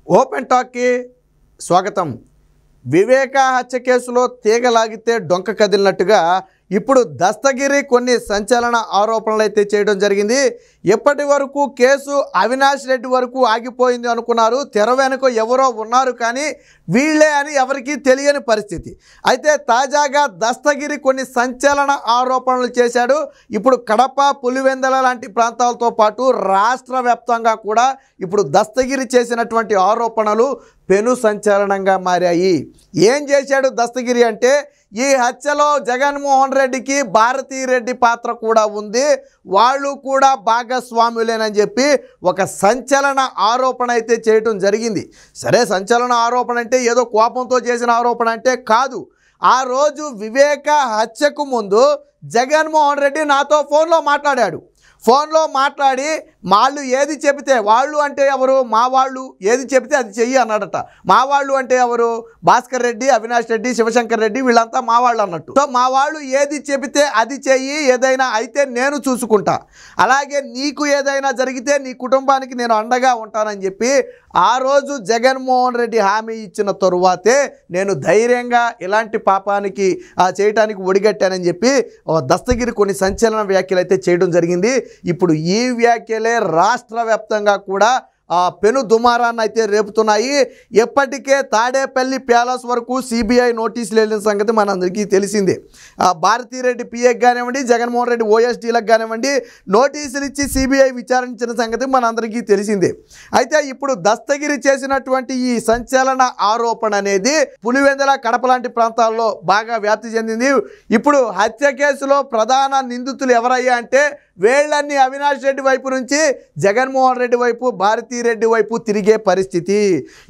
Open టాక్కి స్వాగతం. వివేక హత్య కేసులో తీగలాగితే డొంక కదిలినట్టుగా ఇప్పుడు దస్తగిరి కొన్ని సంచలన ఆరోపణలు అయితే చేయడం జరిగింది. ఎప్పటి వరకు కేసు అవినాష్ రెడ్డి వరకు ఆగిపోయింది అనుకున్నారు. తెర వెనుక ఎవరో ఉన్నారు, కానీ వీళ్ళే అని ఎవరికీ తెలియని పరిస్థితి. అయితే తాజాగా దస్తగిరి కొన్ని సంచలన ఆరోపణలు చేశాడు. ఇప్పుడు కడప, పులివెందల లాంటి ప్రాంతాలతో పాటు రాష్ట్ర వ్యాప్తంగా కూడా ఇప్పుడు దస్తగిరి చేసినటువంటి ఆరోపణలు పెను సంచలనంగా మారాయి. ఏం చేశాడు దస్తగిరి అంటే, ఈ హత్యలో జగన్మోహన్ రెడ్డికి భారతీరెడ్డి పాత్ర కూడా ఉంది, వాళ్ళు కూడా భాగస్వాములేనని చెప్పి ఒక సంచలన ఆరోపణ అయితే చేయటం జరిగింది. సరే, సంచలన ఆరోపణ అంటే ఏదో కోపంతో చేసిన ఆరోపణ అంటే కాదు. ఆ రోజు వివేక హత్యకు ముందు జగన్మోహన్ రెడ్డి నాతో ఫోన్లో మాట్లాడాడు. ఫోన్లో మాట్లాడి వాళ్ళు ఏది చెబితే, వాళ్ళు అంటే ఎవరు, మా వాళ్ళు ఏది చెబితే అది చెయ్యి అన్నాడట. మా వాళ్ళు అంటే ఎవరు, భాస్కర్ రెడ్డి, అవినాష్ రెడ్డి, శివశంకర్ రెడ్డి, వీళ్ళంతా మా వాళ్ళు అన్నట్టు. సో మా వాళ్ళు ఏది చెబితే అది చెయ్యి, ఏదైనా అయితే నేను చూసుకుంటా, అలాగే నీకు ఏదైనా జరిగితే నీ కుటుంబానికి నేను అండగా ఉంటానని చెప్పి ఆ రోజు జగన్మోహన్ రెడ్డి హామీ ఇచ్చిన తరువాతే నేను ధైర్యంగా ఇలాంటి పాపానికి చేయటానికి ఒడిగట్టానని చెప్పి దస్తగిరి కొన్ని సంచలన వ్యాఖ్యలు అయితే చేయడం జరిగింది. ఇప్పుడు ఈ వ్యాఖ్యలే రాష్ట్ర వ్యాప్తంగా కూడా పెను దుమారాన్ని అయితే రేపుతున్నాయి. ఎప్పటికే తాడేపల్లి ప్యాలెస్ వరకు సిబిఐ నోటీసులు వెళ్ళిన సంగతి మనందరికీ తెలిసిందే. భారతీరెడ్డి పిఏకి కానివ్వండి, జగన్మోహన్ రెడ్డి ఓఎస్డీలకు కానివ్వండి నోటీసులు ఇచ్చి సిబిఐ విచారించిన సంగతి మనందరికీ తెలిసిందే. అయితే ఇప్పుడు దస్తగిరి చేసినటువంటి ఈ సంచలన ఆరోపణ అనేది పులివెందల, కడప లాంటి ప్రాంతాల్లో బాగా వ్యాప్తి చెందింది. ఇప్పుడు హత్య కేసులో ప్రధాన నిందితులు ఎవరయ్యా అంటే వేళ్ళన్నీ అవినాష్ రెడ్డి వైపు నుంచి జగన్మోహన్ రెడ్డి వైపు, భారతీరెడ్డి వైపు తిరిగే పరిస్థితి.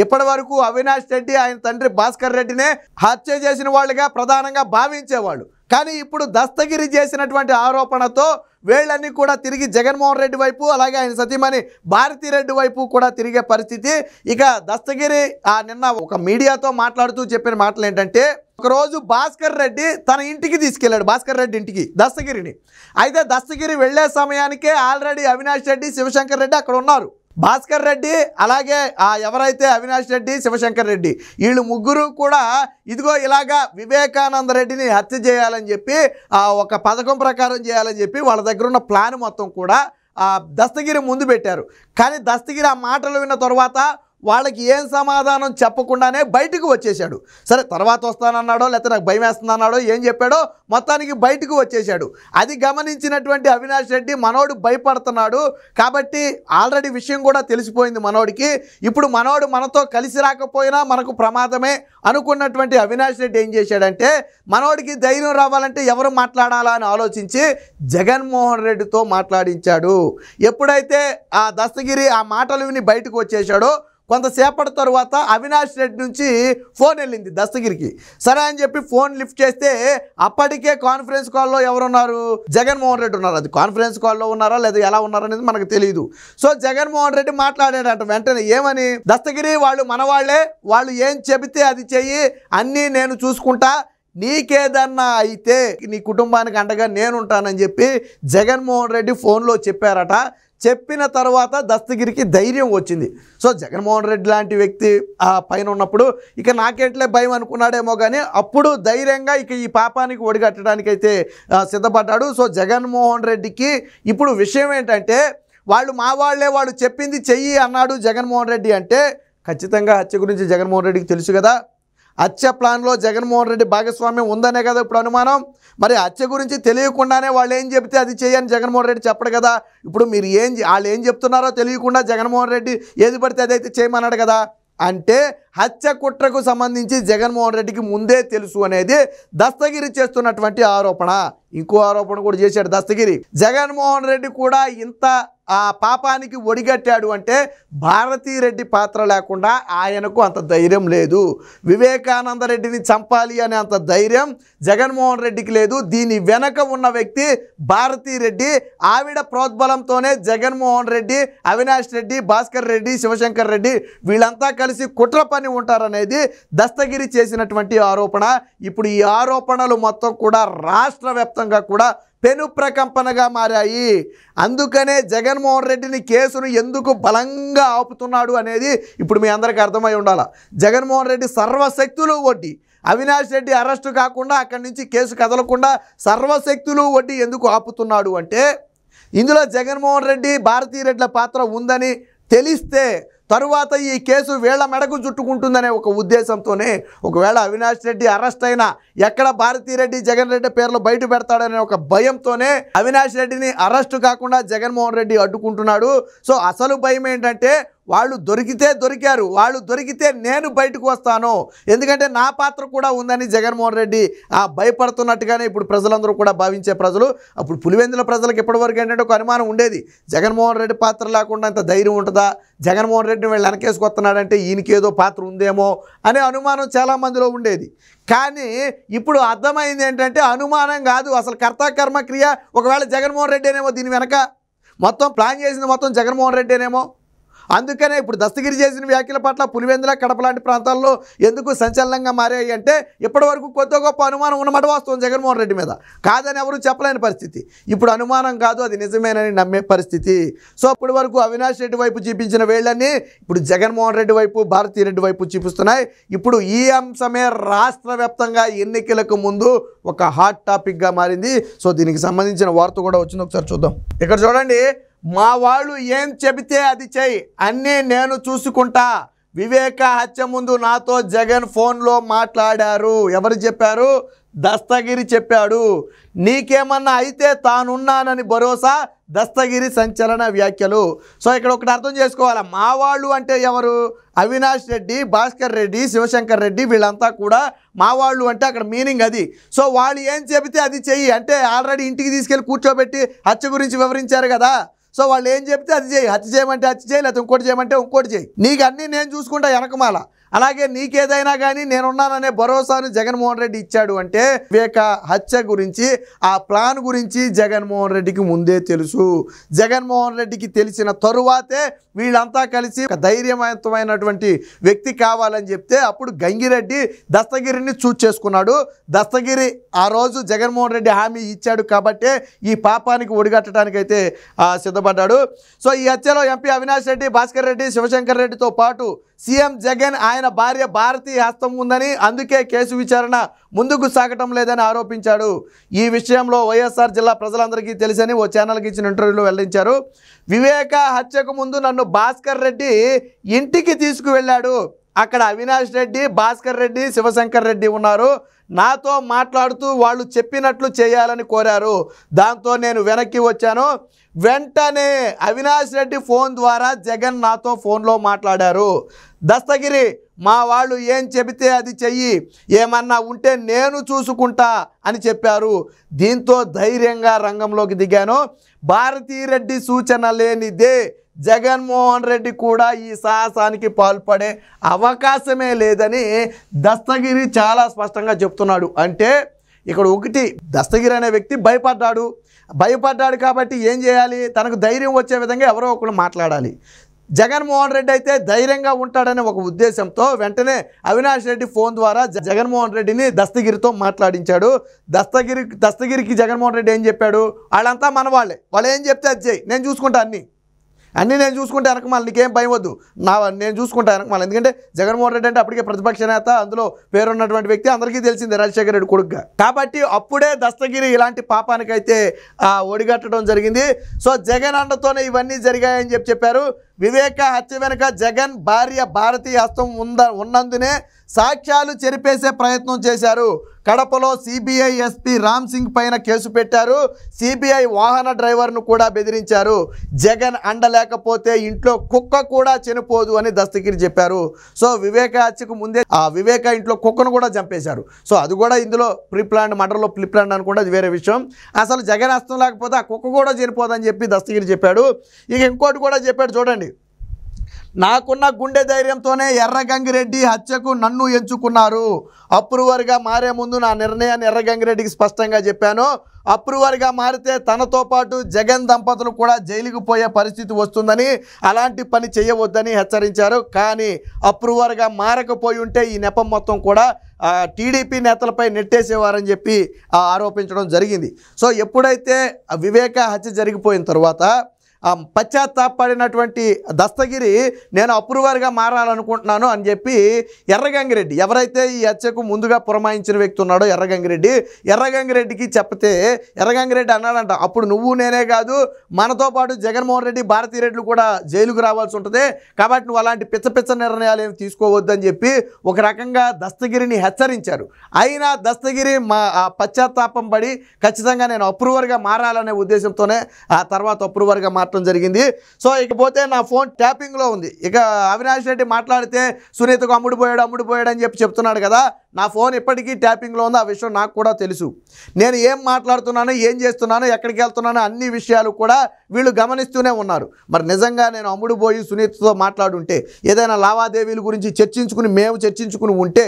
ఇప్పటి వరకు అవినాష్ రెడ్డి, ఆయన తండ్రి భాస్కర్ రెడ్డినే హత్య చేసిన వాళ్ళుగా ప్రధానంగా భావించేవాళ్ళు. కానీ ఇప్పుడు దస్తగిరి చేసినటువంటి ఆరోపణతో వేళ్ళన్నీ కూడా తిరిగి జగన్మోహన్ రెడ్డి వైపు, అలాగే ఆయన సతీమణి భారతీరెడ్డి వైపు కూడా తిరిగే పరిస్థితి. ఇక దస్తగిరి నిన్న ఒక మీడియాతో మాట్లాడుతూ చెప్పిన మాటలు ఏంటంటే, ఒకరోజు భాస్కర్ రెడ్డి తన ఇంటికి తీసుకెళ్ళాడు, భాస్కర్ రెడ్డి ఇంటికి దస్తగిరిని. అయితే దస్తగిరి వెళ్ళే సమయానికే ఆల్రెడీ అవినాష్ రెడ్డి, శివశంకర్ రెడ్డి అక్కడ ఉన్నారు. భాస్కర్ రెడ్డి అలాగే ఎవరైతే అవినాష్ రెడ్డి, శివశంకర్ రెడ్డి, వీళ్ళు ముగ్గురు కూడా ఇదిగో ఇలాగా వివేకానంద రెడ్డిని హత్య చేయాలని చెప్పి ఒక పథకం ప్రకారం చేయాలని చెప్పి వాళ్ళ దగ్గర ఉన్న ప్లాన్ మొత్తం కూడా దస్తగిరి ముందు పెట్టారు. కానీ దస్తగిరి ఆ మాటలు విన్న తర్వాత వాళ్ళకి ఏం సమాధానం చెప్పకుండానే బయటకు వచ్చేసాడు. సరే, తర్వాత వస్తానన్నాడో లేకపోతే నాకు భయం వేస్తుందన్నాడో ఏం చెప్పాడో మొత్తానికి బయటకు వచ్చేసాడు. అది గమనించినటువంటి అవినాష్ రెడ్డి, మనోడు భయపడుతున్నాడు కాబట్టి ఆల్రెడీ విషయం కూడా తెలిసిపోయింది మనోడికి, ఇప్పుడు మనోడు మనతో కలిసి రాకపోయినా మనకు ప్రమాదమే అనుకున్నటువంటి అవినాష్ రెడ్డి ఏం చేశాడంటే, మనోడికి ధైర్యం రావాలంటే ఎవరు మాట్లాడాలా అని ఆలోచించి జగన్మోహన్ రెడ్డితో మాట్లాడించాడు. ఎప్పుడైతే ఆ దస్తగిరి ఆ మాటలు విని బయటకు వచ్చేసాడో కొంతసేపటి తరువాత అవినాష్ రెడ్డి నుంచి ఫోన్ వెళ్ళింది దస్తగిరికి. సరే అని చెప్పి ఫోన్ లిఫ్ట్ చేస్తే అప్పటికే కాన్ఫరెన్స్ కాల్లో ఎవరున్నారు, జగన్మోహన్ రెడ్డి ఉన్నారు. అది కాన్ఫరెన్స్ కాల్లో ఉన్నారా లేదా ఎలా ఉన్నారో అనేది మనకు తెలియదు. సో జగన్మోహన్ రెడ్డి మాట్లాడాడంట వెంటనే. ఏమని, దస్తగిరి వాళ్ళు మనవాళ్లే, వాళ్ళు ఏం చెబితే అది చెయ్యి, అన్నీ నేను చూసుకుంటా, నీకేదన్నా అయితే నీ కుటుంబానికి అండగా నేనుంటానని చెప్పి జగన్మోహన్ రెడ్డి ఫోన్లో చెప్పారట. చెప్పిన తర్వాత దస్తగిరికి ధైర్యం వచ్చింది. సో జగన్మోహన్ రెడ్డి లాంటి వ్యక్తి పైన ఉన్నప్పుడు ఇక నాకేంట్లే భయం అనుకున్నాడేమో, కానీ అప్పుడు ధైర్యంగా ఇక ఈ పాపానికి ఒడిగట్టడానికైతే సిద్ధపడ్డాడు. సో జగన్మోహన్ రెడ్డికి ఇప్పుడు విషయం ఏంటంటే, వాళ్ళు మా వాళ్ళే, వాళ్ళు చెప్పింది చెయ్యి అన్నాడు జగన్మోహన్ రెడ్డి అంటే ఖచ్చితంగా హత్య గురించి జగన్మోహన్ రెడ్డికి తెలుసు కదా. హత్య ప్లాన్లో జగన్మోహన్ రెడ్డి భాగస్వామ్యం ఉందనే కదా ఇప్పుడు అనుమానం. మరి హత్య గురించి తెలియకుండానే వాళ్ళు ఏం చెబితే అది చేయని జగన్మోహన్ రెడ్డి చెప్పడు కదా. ఇప్పుడు మీరు వాళ్ళు ఏం చెప్తున్నారో తెలియకుండా జగన్మోహన్ రెడ్డి ఏది పడితే అదైతే చేయమన్నాడు కదా. అంటే హత్య కుట్రకు సంబంధించి జగన్మోహన్ రెడ్డికి ముందే తెలుసు అనేది దస్తగిరి చేస్తున్నటువంటి ఆరోపణ. ఇంకో ఆరోపణ కూడా చేశాడు దస్తగిరి, జగన్మోహన్ రెడ్డి కూడా ఇంత పాపానికి ఒడిగట్టాడు అంటే భారతీరెడ్డి పాత్ర లేకుండా ఆయనకు అంత ధైర్యం లేదు. వివేకానంద రెడ్డిని చంపాలి అనే అంత ధైర్యం జగన్మోహన్ రెడ్డికి లేదు. దీని వెనక ఉన్న వ్యక్తి భారతీరెడ్డి. ఆవిడ ప్రోద్బలంతోనే జగన్మోహన్ రెడ్డి, అవినాష్ రెడ్డి, భాస్కర్ రెడ్డి, శివశంకర్ రెడ్డి వీళ్ళంతా కలిసి కుట్ర పని ఉంటారనేది దస్తగిరి చేసినటువంటి ఆరోపణ. ఇప్పుడు ఈ ఆరోపణలు మొత్తం కూడా రాష్ట్ర వ్యాప్తంగా కూడా పెను ప్రకంపనగా మారాయి. అందుకనే జగన్మోహన్ రెడ్డిని కేసును ఎందుకు బలంగా ఆపుతున్నాడు అనేది ఇప్పుడు మీ అందరికీ అర్థమై ఉండాలి. జగన్మోహన్ రెడ్డి సర్వశక్తులు ఒడ్డి అవినాష్ రెడ్డి అరెస్టు కాకుండా అక్కడి నుంచి కేసు కదలకుండా సర్వశక్తులు ఒడ్డి ఎందుకు ఆపుతున్నాడు అంటే, ఇందులో జగన్మోహన్ రెడ్డి భారతీరెడ్డిల పాత్ర ఉందని తెలిస్తే తరువాత ఈ కేసు వీళ్ళ మెడకు చుట్టుకుంటుందనే ఒక ఉద్దేశంతోనే, ఒకవేళ అవినాష్ రెడ్డి అరెస్ట్ అయినా ఎక్కడ భారతీరెడ్డి జగన్ రెడ్డి పేర్లు బయట పెడతాడనే ఒక భయంతోనే అవినాష్ రెడ్డిని అరెస్టు కాకుండా జగన్మోహన్ రెడ్డి అడ్డుకుంటున్నాడు. సో అసలు భయం ఏంటంటే, వాళ్ళు దొరికితే దొరికారు, వాళ్ళు దొరికితే నేను బయటకు వస్తాను, ఎందుకంటే నా పాత్ర కూడా ఉందని జగన్మోహన్ రెడ్డి భయపడుతున్నట్టుగానే ఇప్పుడు ప్రజలందరూ కూడా భావించే ప్రజలు. అప్పుడు పులివెందుల ప్రజలకు ఇప్పటివరకు ఏంటంటే ఒక అనుమానం ఉండేది, జగన్మోహన్ రెడ్డి పాత్ర లేకుండా అంత ధైర్యం ఉంటుందా, జగన్మోహన్ రెడ్డిని వీళ్ళు వెనకేసుకొస్తున్నాడంటే ఈయనకేదో పాత్ర ఉందేమో అనే అనుమానం చాలామందిలో ఉండేది. కానీ ఇప్పుడు అర్థమైంది ఏంటంటే, అనుమానం కాదు, అసలు కర్త కర్మ క్రియ ఒకవేళ జగన్మోహన్ రెడ్డి అనేమో, దీని వెనక మొత్తం ప్లాన్ చేసింది మొత్తం జగన్మోహన్ రెడ్డి అనేమో. అందుకనే ఇప్పుడు దస్తగిరి చేసిన వ్యాఖ్యల పట్ల పులివెందుల కడప లాంటి ప్రాంతాల్లో ఎందుకు సంచలనంగా మారాయి అంటే, ఇప్పటివరకు కొద్ది గొప్ప అనుమానం ఉన్నమాట వాస్తవం జగన్మోహన్ రెడ్డి మీద, కాదని ఎవరు చెప్పలేని పరిస్థితి. ఇప్పుడు అనుమానం కాదు, అది నిజమేనని నమ్మే పరిస్థితి. సో ఇప్పటి వరకు అవినాష్ రెడ్డి వైపు చూపించిన వేళ్ళన్నీ ఇప్పుడు జగన్మోహన్ రెడ్డి వైపు, భారతీరెడ్డి వైపు చూపిస్తున్నాయి. ఇప్పుడు ఈ అంశమే రాష్ట్ర వ్యాప్తంగా ఎన్నికలకు ముందు ఒక హాట్ టాపిక్గా మారింది. సో దీనికి సంబంధించిన వార్త కూడా వచ్చింది, ఒకసారి చూద్దాం. ఇక్కడ చూడండి, మా వాళ్ళు ఏం చెబితే అది చెయ్యి, అన్నీ నేను చూసుకుంటా. వివేక హత్య ముందు నాతో జగన్ ఫోన్లో మాట్లాడారు. ఎవరు చెప్పారు? దస్తగిరి చెప్పాడు. నీకేమన్నా అయితే తానున్నానని భరోసా. దస్తగిరి సంచలన వ్యాఖ్యలు. సో ఇక్కడ ఒకటి అర్థం చేసుకోవాలి, మా వాళ్ళు అంటే ఎవరు? అవినాష్ రెడ్డి, భాస్కర్ రెడ్డి, శివశంకర్ రెడ్డి, వీళ్ళంతా కూడా మా వాళ్ళు అంటే అక్కడ మీనింగ్ అది. సో వాళ్ళు ఏం చెబితే అది చెయ్యి అంటే, ఆల్రెడీ ఇంటికి తీసుకెళ్ళి కూర్చోబెట్టి హత్య గురించి వివరించారు కదా. సో వాళ్ళు ఏం చెప్తే అది చేయి, హత్య చేయమంటే హత్య చేయి, లేకపోతే ఇంకోటి చేయమంటే ఇంకోటి చేయి, నీకు అన్నీ నేను చూసుకుంటా వెనకమాల. అలాగే నీకేదైనా కానీ నేనున్నాననే భరోసాను జగన్మోహన్ రెడ్డి ఇచ్చాడు అంటే, వివేక హత్య గురించి ఆ ప్లాన్ గురించి జగన్మోహన్ రెడ్డికి ముందే తెలుసు. జగన్మోహన్ రెడ్డికి తెలిసిన తరువాతే వీళ్ళంతా కలిసి ఒక ధైర్యవంతమైనటువంటి వ్యక్తి కావాలని చెప్తే అప్పుడు గంగిరెడ్డి దస్తగిరిని చూస్ చేసుకున్నాడు. దస్తగిరి ఆ రోజు జగన్మోహన్ రెడ్డి హామీ ఇచ్చాడు కాబట్టే ఈ పాపానికి ఒడిగట్టడానికైతే సిద్ధపడ్డాడు. సో ఈ హత్యలో ఎంపీ అవినాష్ రెడ్డి, భాస్కర్ రెడ్డి, శివశంకర్ రెడ్డితో పాటు సీఎం జగన్, ఆయన భార్య భారతి హస్తం ఉందని, అందుకే కేసు విచారణ ముందుకు సాగటం లేదని ఆరోపించాడు. ఈ విషయంలో వైఎస్ఆర్ జిల్లా ప్రజలందరికీ తెలుసని ఓ ఛానల్కి ఇచ్చిన ఇంటర్వ్యూలో వెల్లడించారు. వివేక హత్యకు ముందు నన్ను భాస్కర్ రెడ్డి ఇంటికి తీసుకువెళ్ళాడు. అక్కడ అవినాష్ రెడ్డి, భాస్కర్ రెడ్డి, శివశంకర్ రెడ్డి ఉన్నారు. నాతో మాట్లాడుతూ వాళ్ళు చెప్పినట్లు చేయాలని కోరారు. దాంతో నేను వెనక్కి వచ్చాను. వెంటనే అవినాష్ రెడ్డి ఫోన్ ద్వారా జగన్ నాతో ఫోన్లో మాట్లాడారు. దస్తగిరి, మా వాళ్ళు ఏం చెబితే అది చెయ్యి, ఏమన్నా ఉంటే నేను చూసుకుంటా అని చెప్పారు. దీంతో ధైర్యంగా రంగంలోకి దిగాను. భారతీరెడ్డి సూచన లేనిదే జగన్మోహన్ రెడ్డి కూడా ఈ సాహసానికి పాల్పడే అవకాశమే లేదని దస్తగిరి చాలా స్పష్టంగా చెప్తున్నాడు. అంటే ఇక్కడ ఒకటి, దస్తగిరి అనే వ్యక్తి భయపడ్డాడు కాబట్టి ఏం చేయాలి, తనకు ధైర్యం వచ్చే విధంగా ఎవరో ఒకరు మాట్లాడాలి. జగన్మోహన్ రెడ్డి అయితే ధైర్యంగా ఉంటాడనే ఒక ఉద్దేశంతో వెంటనే అవినాష్ రెడ్డి ఫోన్ ద్వారా జగన్మోహన్ రెడ్డిని దస్తగిరితో మాట్లాడించాడు. దస్తగిరికి జగన్మోహన్ రెడ్డి ఏం చెప్పాడు, వాళ్ళంతా మన వాళ్ళే, వాళ్ళు ఏం చెప్తే అది చేయి, నేను చూసుకుంటా, అన్నీ నేను చూసుకుంటే వెనకమాల, నీకేం భయం వద్దు, నేను చూసుకుంటా వెనకమాల. ఎందుకంటే జగన్మోహన్ రెడ్డి అంటే అప్పటికే ప్రతిపక్ష నేత, అందులో పేరున్నటువంటి వ్యక్తి, అందరికీ తెలిసిందే రాజశేఖర రెడ్డి కొడుకుగా. కాబట్టి అప్పుడే దస్తగిరి ఇలాంటి పాపానికైతే ఒడిగట్టడం జరిగింది. సో జగన్ అండతోనే ఇవన్నీ జరిగాయని చెప్పారు. వివేక హత్య వెనుక జగన్ భార్య భారతీ హస్తం ఉన్నందునే సాక్ష్యాలు చెరిపేసే ప్రయత్నం చేశారు. కడపలో సిబిఐ ఎస్పీ రామ్ సింగ్ పైన కేసు పెట్టారు. సిబిఐ వాహన డ్రైవర్ను కూడా బెదిరించారు. జగన్ అండలేకపోతే ఇంట్లో కుక్క కూడా చనిపోదు అని దస్తగిరి చెప్పారు. సో వివేక హత్యకు ముందే వివేక ఇంట్లో కుక్కను కూడా చంపేశారు. సో అది కూడా ఇందులో ప్రీప్లాన్, మర్డర్లో ప్రీప్లాన్ అనుకుంటే అది వేరే విషయం. అసలు జగన్ హస్తం లేకపోతే ఆ కుక్క కూడా చనిపోదని చెప్పి దస్తగిరి చెప్పాడు. ఇక ఇంకోటి కూడా చెప్పాడు చూడండి, నాకున్న గుండె ధైర్యంతోనే ఎర్రగంగిరెడ్డి హత్యకు నన్ను ఎంచుకున్నారు. అప్రూవర్గా మారే ముందు నా నిర్ణయాన్ని ఎర్రగంగిరెడ్డికి స్పష్టంగా చెప్పాను. అప్రూవర్గా మారితే తనతో పాటు జగన్ దంపతులు కూడా జైలుకు పోయే పరిస్థితి వస్తుందని, అలాంటి పని చేయవద్దని హెచ్చరించారు. కానీ అప్రూవర్గా మారకపోయి ఉంటే ఈ నెపం మొత్తం కూడా టీడీపీ నేతలపై నెట్టేసేవారని చెప్పి ఆరోపించడం జరిగింది. సో ఎప్పుడైతే వివేక హత్య జరిగిపోయిన తర్వాత పశ్చాత్తాపడినటువంటి దస్తగిరి నేను అప్రూవర్గా మారాలనుకుంటున్నాను అని చెప్పి ఎర్రగంగిరెడ్డి, ఎవరైతే ఈ హత్యకు ముందుగా పురమాయించిన వ్యక్తి ఉన్నాడో ఎర్రగంగిరెడ్డికి చెప్తే ఎర్రగంగిరెడ్డి అన్నాడంట, అప్పుడు నువ్వు నేనే కాదు మనతో పాటు జగన్మోహన్ రెడ్డి, భారతీ రెడ్డిలు కూడా జైలుకు రావాల్సి ఉంటుంది, కాబట్టి నువ్వు అలాంటి పిచ్చ నిర్ణయాలు ఏమి తీసుకోవద్దని చెప్పి ఒక రకంగా దస్తగిరిని హెచ్చరించారు. అయినా దస్తగిరి పశ్చాత్తాపం పడి ఖచ్చితంగా నేను అప్రూవర్గా మారాలనే ఉద్దేశంతోనే ఆ తర్వాత అప్రూవర్గా జరిగింది. సో ఇకపోతే నా ఫోన్ ట్యాపింగ్లో ఉంది. ఇక అవినాష్ రెడ్డి మాట్లాడితే సునీతకు అమ్ముడుపోయాడు అని చెప్తున్నాడు కదా, నా ఫోన్ ఇప్పటికీ ట్యాపింగ్లో ఉంది. ఆ విషయం నాకు కూడా తెలుసు. నేను ఏం మాట్లాడుతున్నాను, ఏం చేస్తున్నాను, ఎక్కడికి వెళ్తున్నాను అన్ని విషయాలు కూడా వీళ్ళు గమనిస్తూనే ఉన్నారు. మరి నిజంగా నేను అమ్ముడుపోయి సునీతతో మాట్లాడుంటే, ఏదైనా లావాదేవీల గురించి మేము చర్చించుకుని ఉంటే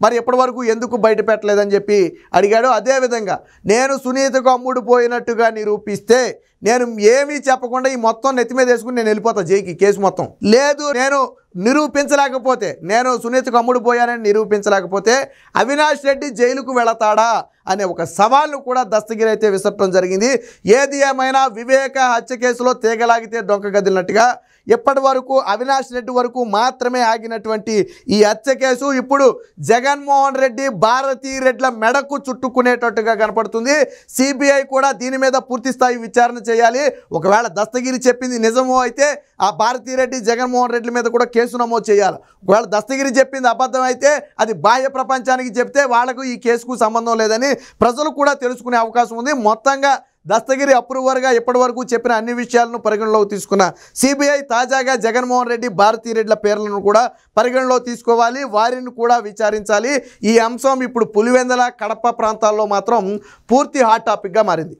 మరి ఎప్పటి వరకు ఎందుకు బయట పెట్టలేదని చెప్పి అడిగాడు. అదేవిధంగా నేను సునీతకు అమ్ముడుపోయినట్టుగా నిరూపిస్తే నేను ఏమీ చెప్పకుండా ఈ మొత్తం నెత్తి మీద వేసుకుని నేను వెళ్ళిపోతా జైకి, కేసు మొత్తం. లేదు నేను నిరూపించలేకపోతే, నేను సునీతకు అమ్ముడుపోయానని నిరూపించలేకపోతే అవినాష్ రెడ్డి జైలుకు వెళతాడా అనే ఒక సవాల్ను కూడా దస్తగిరి అయితే విసరటం జరిగింది. ఏది ఏమైనా వివేక హత్య కేసులో తీగలాగితే డొంక కదిలినట్టుగా ఇప్పటి వరకు అవినాష్ రెడ్డి వరకు మాత్రమే ఆగినటువంటి ఈ హత్య కేసు ఇప్పుడు జగన్మోహన్ రెడ్డి, భారతీ రెడ్ల మెడకు చుట్టుకునేటట్టుగా కనపడుతుంది. సిబిఐ కూడా దీని మీద పూర్తి స్థాయి విచారణ చేయాలి. ఒకవేళ దస్తగిరి చెప్పింది నిజమో అయితే ఆ భారతీ రెడ్డి, జగన్మోహన్ రెడ్డి మీద కూడా కేసు నమోదు చేయాలి. ఒకవేళ దస్తగిరి చెప్పింది అబద్ధం అయితే అది బాహ్య ప్రపంచానికి చెప్తే వాళ్లకు ఈ కేసుకు సంబంధం లేదని ప్రజలు కూడా తెలుసుకునే అవకాశం ఉంది. మొత్తంగా దస్తగిరి అప్రూవర్గా ఇప్పటివరకు చెప్పిన అన్ని విషయాలను పరిగణలోకి తీసుకున్న సిబిఐ తాజాగా జగన్మోహన్ రెడ్డి, భారతీ రెడ్ల పేర్లను కూడా పరిగణలో తీసుకోవాలి, వారిని కూడా విచారించాలి. ఈ అంశం ఇప్పుడు పులివెందుల, కడప ప్రాంతాల్లో మాత్రం పూర్తి హాట్ టాపిక్గా మారింది.